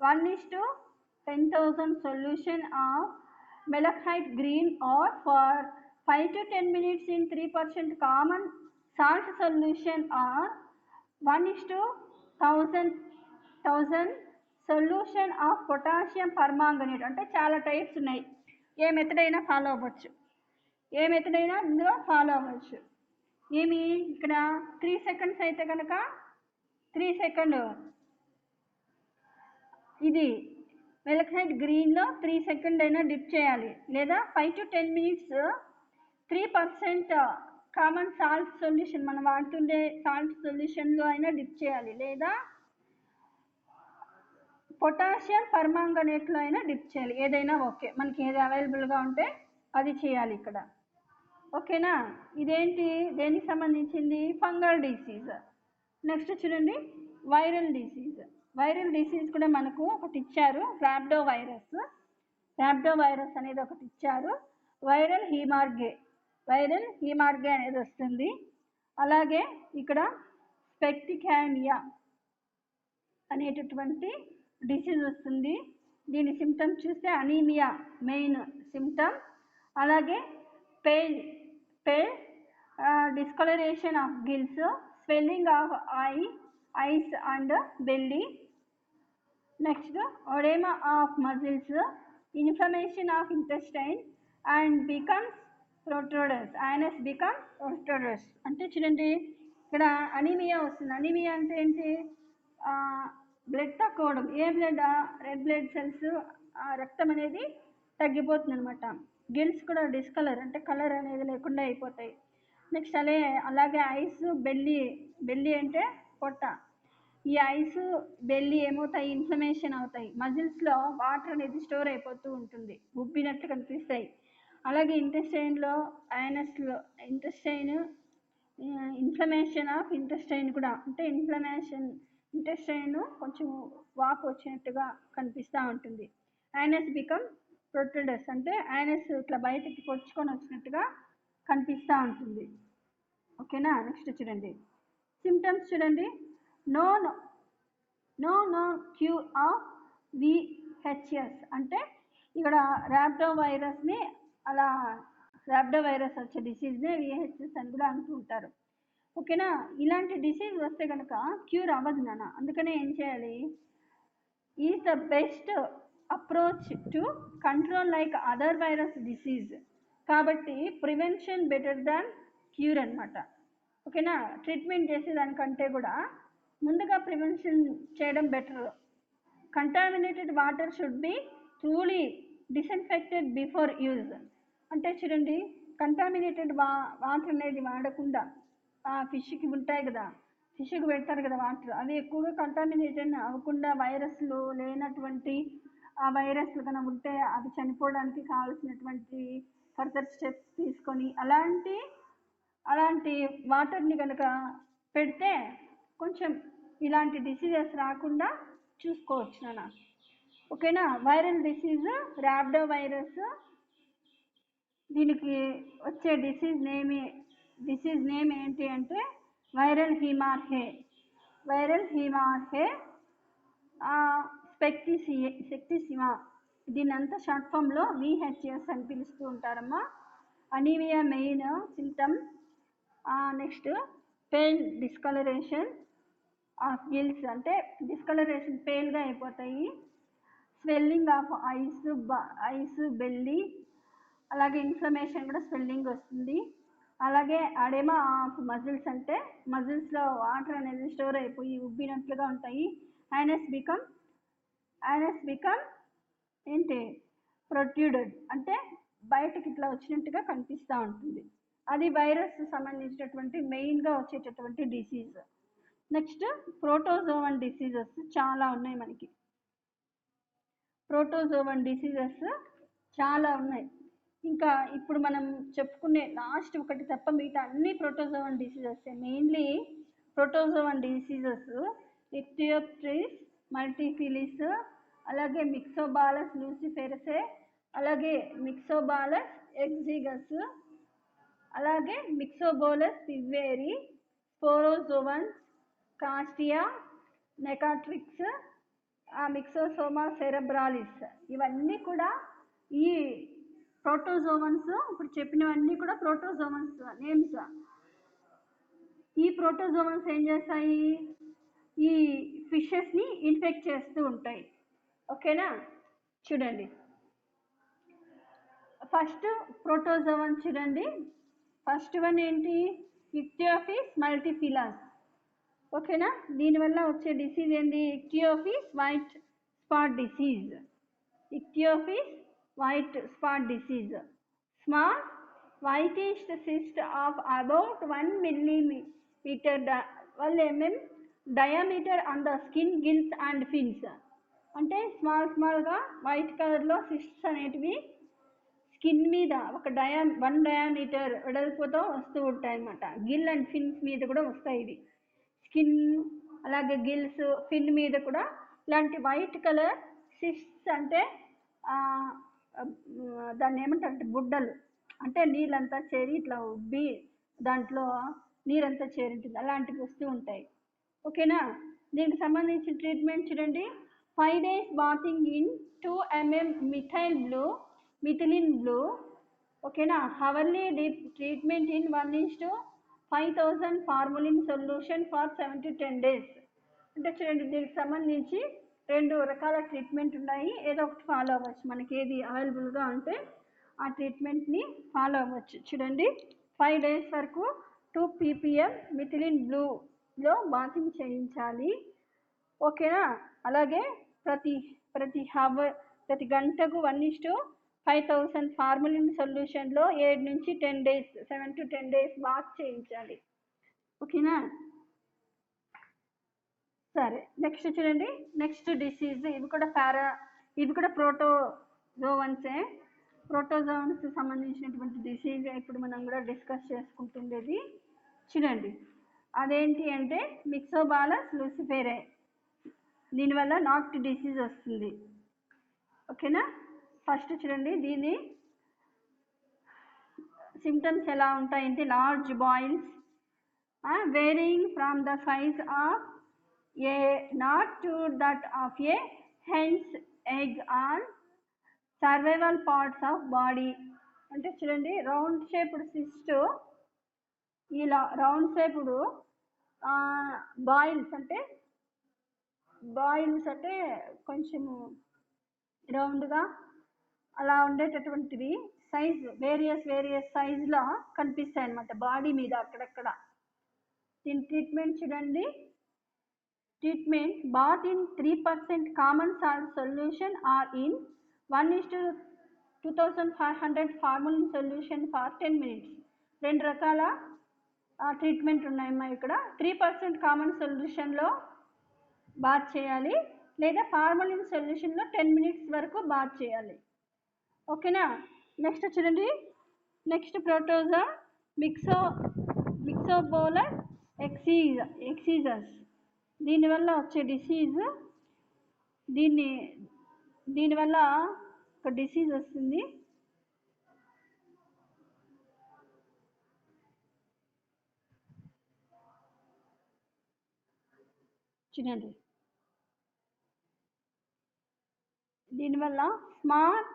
1:10,000 solution of malachite green, or for 5 to 10 minutes in 3% common salt solution, or 1:1000 solution of potassium permanganate. అంటే చాలా టైప్స్ ఉన్నాయి, ఏ మెథడ్ అయినా ఫాలో అవ్వచ్చు, ఏ మెథడ్ అయినా ఇందులో ఫాలో అవ్వచ్చు. ఏమి ఇక్కడ 3 seconds అయితే కనుక 3 seconds ఇది మెలక్సైట్ గ్రీన్లో 3 seconds అయినా డిప్ చేయాలి, లేదా 5 to 10 minutes 3% common salt solution మనం వాడుతుండే సాల్ట్ సొల్యూషన్లో అయినా డిప్ చేయాలి, లేదా పొటాషియం పర్మాంగనేట్లో అయినా డిప్ చేయాలి. ఏదైనా ఓకే, మనకి ఏది అవైలబుల్గా ఉంటే అది చేయాలి ఇక్కడ. ఓకేనా? ఇదేంటి, దేనికి సంబంధించింది? Fungal disease. నెక్స్ట్ చూడండి వైరల్ డిసీజ్. వైరల్ డిసీజ్ కూడా మనకు ఒకటి ఇచ్చారు, ర్యాబ్డో వైరస్. ర్యాబ్డో వైరస్ అనేది ఒకటి ఇచ్చారు. వైరల్ హీమార్గే అనేది వస్తుంది. అలాగే ఇక్కడ స్పెక్టికామియా అనేటటువంటి డిసీజ్ వస్తుంది. దీని సిమ్టమ్స్ చూస్తే అనీమియా మెయిన్ సిమ్టమ్. అలాగే pale discolouration of gills, swelling of eyes and belly. Next oedema of muscles, inflammation of intestine and becomes protruders. Anus become protruders. అంటే చూడండి ఇక్కడ అనీమియా వస్తుంది. అనీమియా అంటే ఏంటి? బ్లడ్ తక్కువ అవడం. ఏ బ్లడ్? రెడ్ బ్లడ్ సెల్స్, రక్తం అనేది తగ్గిపోతుంది అనమాట. గిల్స్ కూడా డిస్కలర్, అంటే కలర్ అనేది లేకుండా అయిపోతాయి. నెక్స్ట్ అలాగే ఐస్, బెల్లీ అంటే పొట్ట. ఈ ఐస్ బెల్లీ ఏమవుతాయి? ఇన్ఫ్లమేషన్ అవుతాయి. మజిల్స్లో వాటర్ అనేది స్టోర్ అయిపోతూ ఉంటుంది, ఉబ్బినట్లు కనిపిస్తాయి. అలాగే ఇంటెస్టైన్లో ఇన్ఫ్లమేషన్ ఆఫ్ ఇంటెస్టైన్ కూడా, అంటే ఇంటెస్టైన్ కొంచెం వాపు వచ్చినట్టుగా కనిపిస్తూ ఉంటుంది. ఐనస్ బికమ్ ప్రొట్రూడర్స్, అంటే ఐనస్ ఇట్లా బయటకి పొడుచుకొని వచ్చినట్టుగా కనిపిస్తూ ఉంటుంది. ఓకేనా? నెక్స్ట్ చూడండి సిమ్టమ్స్. చూడండి నో క్యూర్ ఆఫ్ VHS. అంటే ఇక్కడ ర్యాబ్డో వైరస్ వచ్చే డిసీజ్నే VHS అని కూడా అంటూ ఉంటారు. ఓకేనా? ఇలాంటి డిసీజ్ వస్తే కనుక క్యూర్ అవ్వదు నాన్న. అందుకనే ఏం చేయాలి? Is the best approach to control like other virus disease. కాబట్టి ప్రివెన్షన్ బెటర్ దాన్ క్యూర్ అనమాట. ఓకేనా? ట్రీట్మెంట్ చేసేదానికంటే కూడా ముందుగా ప్రివెన్షన్ చేయడం better. Contaminated water should be truly disinfected before use. అంటే చూడండి కంటామినేటెడ్ వాటర్ అనేది వాడకుండా, ఫిష్కి ఉంటాయి కదా, ఫిష్కి పెడతారు కదా వాటర్, అవి ఎక్కువగా కంటామినేటెడ్ అవ్వకుండా, వైరస్లు లేనటువంటి ఆ వైరస్లు కనుక ఉంటే అవి చనిపోవడానికి కావాల్సినటువంటి ఫర్దర్ స్టెప్స్ తీసుకొని అలాంటి వాటర్ని కనుక పెడితే కొంచెం ఇలాంటి డిసీజెస్ రాకుండా చూసుకోవచ్చు నాన్న. ఓకేనా? Viral disease rhabdo virus. దీనికి వచ్చే డిసీజ్ నేమ్ ఏంటి అంటే వైరల్ హీమార్హే సెప్టిసిమా. దీని అంతా షార్ట్ ఫామ్లో VHS అని పిలుస్తూ ఉంటారమ్మా. Anaemia main symptom. Next pale discolouration of gills, అంటే డిస్కలరేషన్ పేల్గా అయిపోతాయి. Swelling of eyes belly. అలాగే ఇన్ఫ్లమేషన్ కూడా స్వెల్లింగ్ వస్తుంది. అలాగే అడేమా ఆఫ్ మజిల్స్, అంటే మజిల్స్లో వాటర్ అనేది స్టోర్ అయిపోయి ఉబ్బినట్లుగా ఉంటాయి. ఐనస్ బికమ్ ఏంటి? ప్రొట్రూడెడ్, అంటే బయటకి ఇట్లా వచ్చినట్టుగా కనిపిస్తూ ఉంటుంది. అది వైరస్ సంబంధించినటువంటి మెయిన్గా వచ్చేటటువంటి డిసీజ్. నెక్స్ట్ ప్రోటోజోవన్ డిసీజెస్ చాలా ఉన్నాయి మనకి. ప్రోటోజోవన్ డిసీజెస్ చాలా ఉన్నాయి. ఇంకా ఇప్పుడు మనం చెప్పుకునే లాస్ట్ ఒకటి తప్ప మిగతా అన్ని protozoan diseases. Mainly protozoan diseases Ichthyophthirius multifiliis, అలాగే మిక్సోబాలస్ లూసిఫెరసే, అలాగే మిక్సోబాలస్ ఎగ్జిగస్, అలాగే మిక్సోబోలస్ పివ్వేరి, స్పోరోజోవన్స్, కాస్టియా, నెకాట్రిక్స్, మిక్సోసోమా సెరెబ్రాలిస్, ఇవన్నీ కూడా ఈ ప్రోటోజోవన్స్. ఇప్పుడు చెప్పినవన్నీ కూడా ప్రోటోజోవన్స్ నేమ్స్. ఈ ప్రోటోజోవన్స్ ఏం చేస్తాయి? ఈ ఫిషెస్ని ఇన్ఫెక్ట్ చేస్తూ ఉంటాయి. ఓకేనా? చూడండి, ఫస్ట్ ప్రోటోజోవన్ చూడండి. ఫస్ట్ వన్ ఏంటి? Ichthyophthirius multifiliis. ఓకేనా? దీనివల్ల వచ్చే డిసీజ్ ఏంటి? Ichthyophthirius white spot disease. Ichthyophthirius white spot disease. Small whitish cyst of about 1 millimeter 12 mm diameter on the skin, gills and fins. అంటే స్మాల్గా వైట్ కలర్లో సిస్ట్స్ అనేటివి skin మీద ఒక 1 డయామీటర్ వెడల్పుతో వస్తూ ఉంటాయి అన్నమాట. గిల్ అండ్ ఫిన్స్ మీద కూడా వస్తాయి ఇవి. స్కిన్ అలాగే గిల్స్, ఫిన్ మీద కూడా ఇలాంటి వైట్ కలర్ సిస్ట్స్, అంటే దాన్ని ఏమంటారంటే బుడ్డలు, అంటే నీళ్ళంతా చేరి ఇట్లా ఉబ్బి దాంట్లో నీరంతా చేరింటుంది, అలాంటివి వస్తూ ఉంటాయి. ఓకేనా? దీనికి సంబంధించిన ట్రీట్మెంట్ చూడండి. 5 days bathing in 2 mm methylene blue. ఓకేనా? Hourly deep treatment in 1:5000 formalin solution for 7 to 10 days. అంటే చూడండి, దీనికి సంబంధించి 2 రకాల ట్రీట్మెంట్ ఉన్నాయి. ఏదో ఒకటి ఫాలో అవ్వచ్చు, మనకి ఏది అవైలబుల్గా ఉంటే ఆ ట్రీట్మెంట్ని ఫాలో అవ్వచ్చు. చూడండి, 5 days వరకు 2 ppm మిథిలిన్ బ్లూలో బాతింగ్ చేయించాలి. ఓకేనా? అలాగే ప్రతి గంటకు 1:5000 ఫార్ములిన్ సొల్యూషన్లో 7 నుంచి 10 days 7 to 10 days బాత్ చేయించాలి. ఓకేనా? సరే, నెక్స్ట్ చూడండి. నెక్స్ట్ డిసీజ్, ఇవి కూడా ప్రోటోజోవన్సే. ప్రోటోజోవన్స్ సంబంధించినటువంటి డిసీజ్ ఇప్పుడు మనం కూడా డిస్కస్ చేసుకుంటుండేది. చూడండి, అదేంటి అంటే మిక్సోబాలస్ లూసిఫెరే. దీనివల్ల నాక్ట్ డిసీజ్ వస్తుంది. ఓకేనా? ఫస్ట్ చూడండి, దీని సిమ్టమ్స్ ఎలా ఉంటాయంటే large boils wearing from the size of A not to that of A hence egg on survival parts of body. అంటే చూడండి, రౌండ్ షేప్డ్ సిస్ట్, ఇలా రౌండ్ షేప్డ్ బాయిల్స్ అంటే కొంచెము రౌండ్గా అలా ఉండేటటువంటివి వేరియస్ సైజులో కనిపిస్తాయి అన్నమాట బాడీ మీద అక్కడక్కడ. దీని ట్రీట్మెంట్ చూడండి. Treatment bath in 3% common salt solution or in 1:2500 formalin solution for 10 minutes. 2 రకాల ట్రీట్మెంట్ ఉన్నాయమ్మా ఇక్కడ. 3% కామన్ సొల్యూషన్లో బాత్ చేయాలి, లేదా ఫార్ములిన్ సొల్యూషన్లో 10 minutes వరకు బాత్ చేయాలి. ఓకేనా? నెక్స్ట్ చూడండి, నెక్స్ట్ ప్రోటోజోవా మిక్సోబోలస్ ఎగ్జిగస్. దీనివల్ల వచ్చే డిసీజ్, దీనివల్ల ఒక డిసీజ్ వస్తుంది. చూడండి, దీనివల్ల small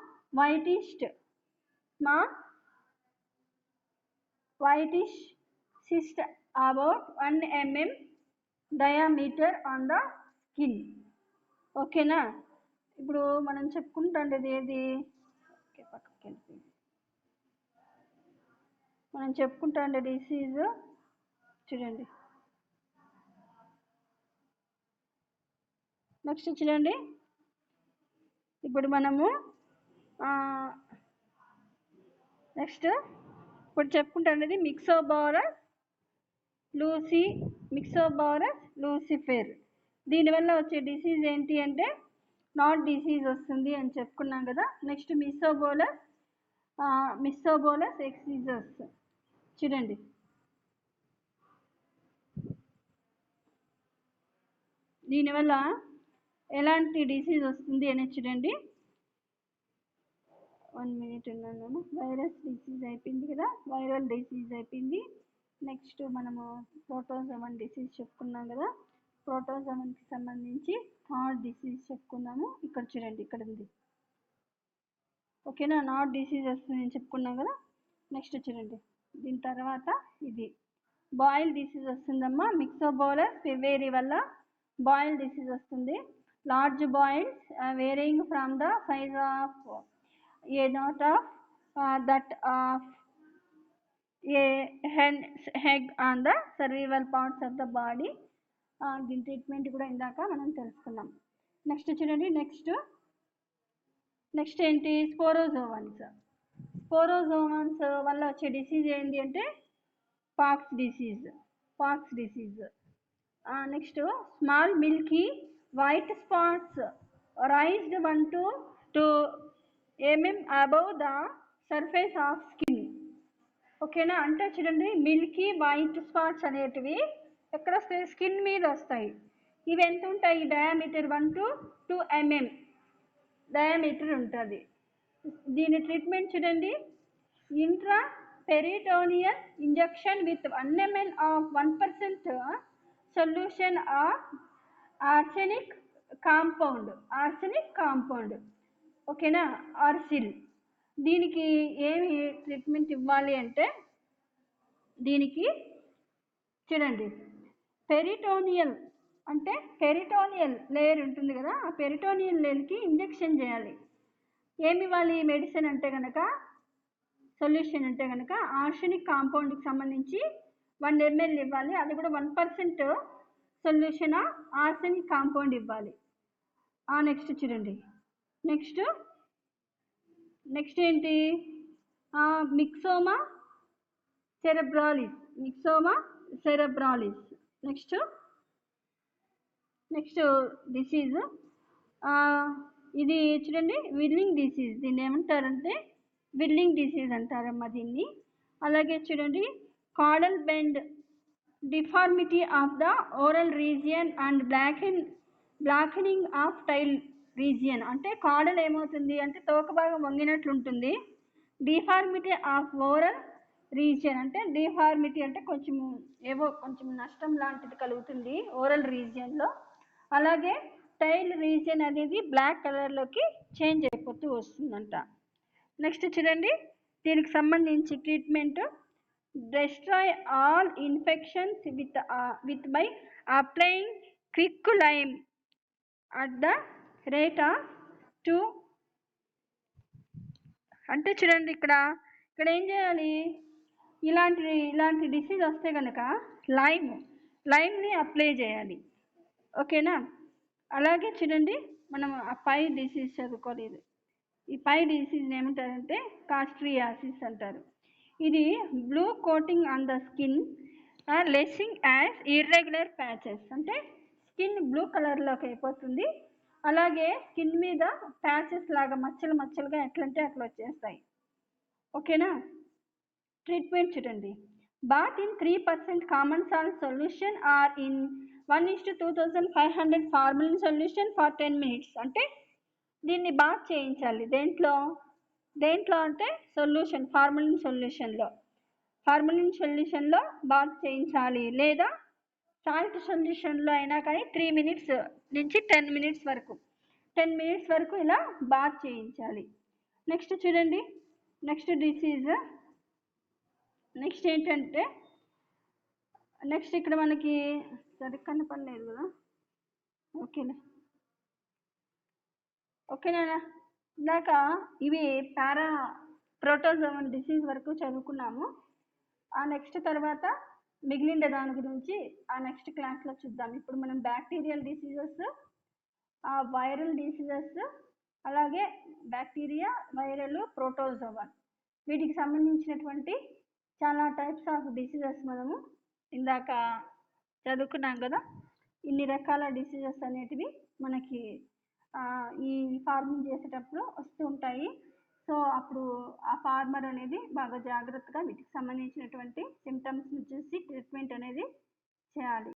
whitish cyst about 1 mm diameter on the skin. ఓకేనా? ఇప్పుడు మనం చెప్పుకుంటుండేది ఏది? మనం చెప్పుకుంటుండే డిసీజ్ చూడండి. నెక్స్ట్ చూడండి, ఇప్పుడు మనము నెక్స్ట్ ఇప్పుడు చెప్పుకుంటున్నది మిక్సోబాలస్ మిక్సోబారస్ లూసిఫెర్. దీనివల్ల వచ్చే డిసీజ్ ఏంటి అంటే నాట్ డిసీజ్ వస్తుంది అని చెప్పుకున్నాం కదా. నెక్స్ట్ మిస్సోబోలస్ ఎక్సిజస్ చూడండి. దీనివల్ల ఎలాంటి డిసీజ్ వస్తుంది అనేది చూడండి. 1 minute ఉన్నాను. వైరస్ డిసీజ్ అయిపోయింది కదా, వైరల్ డిసీజ్ అయిపోయింది. నెక్స్ట్ మనము ప్రోటోజోవన్ డిసీజ్ చెప్పుకున్నాం కదా. ప్రోటోజోవన్కి సంబంధించి నాట్ డిసీజ్ చెప్పుకున్నాము. ఇక్కడ చూడండి, ఇక్కడ ఉంది. ఓకేనా, నాట్ డిసీజ్ వస్తుంది అని చెప్పుకున్నాం కదా. నెక్స్ట్ చూడండి, దీని తర్వాత ఇది బాయిల్ డిసీజ్ వస్తుందమ్మా. మిక్సోబోలస్ ఫెవేరి వల్ల బాయిల్ డిసీజ్ వస్తుంది. Large boils wearing from the size of a knot of that of a hen's egg on the cervical parts of the body. దీని ట్రీట్మెంట్ కూడా ఇందాక మనం తెలుసుకున్నాం. నెక్స్ట్ చూడండి, నెక్స్ట్ ఏంటి, స్పోరోజోవన్స్ వల్ల వచ్చే డిసీజ్ ఏంటి అంటే pox disease. Next small Milky white spots raised 1 to 2 mm above the surface of skin. ఓకేనా, అంటే చూడండి మిల్కీ వైట్ స్పాట్స్ అనేటివి ఎక్కడ వస్తాయి, స్కిన్ మీద వస్తాయి. ఇవి ఎంత ఉంటాయి, డయామీటర్ 1 to 2 mm డయామీటర్ ఉంటుంది. దీని ట్రీట్మెంట్ చూడండి, intra peritoneal injection with 1 ml of 1% solution of arsenic compound. ఓకేనా, ఆర్సిల్. దీనికి ఏమి ట్రీట్మెంట్ ఇవ్వాలి అంటే, దీనికి చూడండి పెరిటోనియల్ లేయర్ ఉంటుంది కదా, ఆ పెరిటోనియల్ లేయర్కి ఇంజెక్షన్ చేయాలి. ఏమి ఇవ్వాలి మెడిసిన్ అంటే కనుక, సొల్యూషన్ అంటే కనుక ఆర్సెనిక్ కాంపౌండ్కి సంబంధించి 1 ml ఇవ్వాలి. అది కూడా 1% సొల్యూషన్ ఆర్సెనిక్ కాంపౌండ్ ఇవ్వాలి. నెక్స్ట్ చూడండి, నెక్స్ట్ ఏంటి, మిక్సోమా సెరెబ్రాలిస్. నెక్స్ట్ డిసీజ్ ఇది చూడండి, విల్లింగ్ డిసీజ్. దీన్ని ఏమంటారంటే విల్లింగ్ డిసీజ్ అంటారమ్మా దీన్ని. అలాగే చూడండి, caudal bend deformity of the oral region and blackening of tail region. అంటే కాడల్ ఏమవుతుంది అంటే తోక భాగం వంగినట్లు ఉంటుంది. డిఫార్మిటీ ఆఫ్ ఓరల్ రీజియన్ అంటే డిఫార్మిటీ అంటే కొంచెం నష్టం లాంటిది కలుగుతుంది ఓరల్ రీజియన్లో. అలాగే టైల్ రీజియన్ అనేది బ్లాక్ కలర్లోకి చేంజ్ అయిపోతూ వస్తుందంట. నెక్స్ట్ చూడండి, దీనికి సంబంధించి treatment, destroy all infections with by applying quick lime at the rate of 2. అంటే చూడండి, ఇక్కడ ఏం చేయాలి, ఇలాంటి డిసీజ్ వస్తే కనుక లైమ్ని అప్లై చేయాలి. ఓకేనా, అలాగే చూడండి, మనం ఆ పై డిసీజ్ చదువుకోలేదు. ఈ పై డిసీజ్ ఏమంటారంటే కాస్ట్రియాసిస్ అంటారు. ఇది blue coating on the skin లెస్సింగ్ as irregular patches. అంటే స్కిన్ బ్లూ కలర్లోకి అయిపోతుంది. అలాగే స్కిన్ మీద ప్యాచెస్ లాగా మచ్చలుగా ఎట్లంటే అట్లా వచ్చేస్తాయి. ఓకేనా, ట్రీట్మెంట్ చూడండి, bath in 3% common salt solution or in 1:2500 formalin solution for 10 minutes. అంటే దీన్ని బాత్ చేయించాలి. దేంట్లో అంటే ఫార్మలిన్ సొల్యూషన్లో బాత్ చేయించాలి. లేదా సాల్ట్ సొల్యూషన్లో అయినా కానీ 3 minutes నుంచి 10 minutes వరకు ఇలా బాత్ చేయించాలి. నెక్స్ట్ చూడండి, నెక్స్ట్ డిసీజ్ నెక్స్ట్ ఏంటంటే, నెక్స్ట్ ఇక్కడ మనకి సరిగ్గా కనపడలేదు కదా. ఓకేనా, ఇందాక ఇవి ప్రోటోజోవన్ డిసీజ్ వరకు చదువుకున్నాము. ఆ నెక్స్ట్ తర్వాత మిగిలిన దాని గురించి ఆ నెక్స్ట్ క్లాస్లో చూద్దాం. ఇప్పుడు మనం బ్యాక్టీరియల్ డిసీజెస్, వైరల్ డిసీజెస్, అలాగే బ్యాక్టీరియా, వైరల్, ప్రోటోజోవన్, వీటికి సంబంధించినటువంటి చాలా టైప్స్ ఆఫ్ డిసీజెస్ మనము ఇందాక చదువుకున్నాం కదా. ఇన్ని రకాల డిసీజెస్ అనేటివి మనకి ఈ ఫార్మింగ్ చేసేటప్పుడు వస్తూ ఉంటాయి. సో అప్పుడు ఆ ఫార్మర్ అనేది బాగా జాగ్రత్తగా వీటికి సంబంధించినటువంటి సిమ్టమ్స్ని చూసి ట్రీట్మెంట్ అనేది చేయాలి.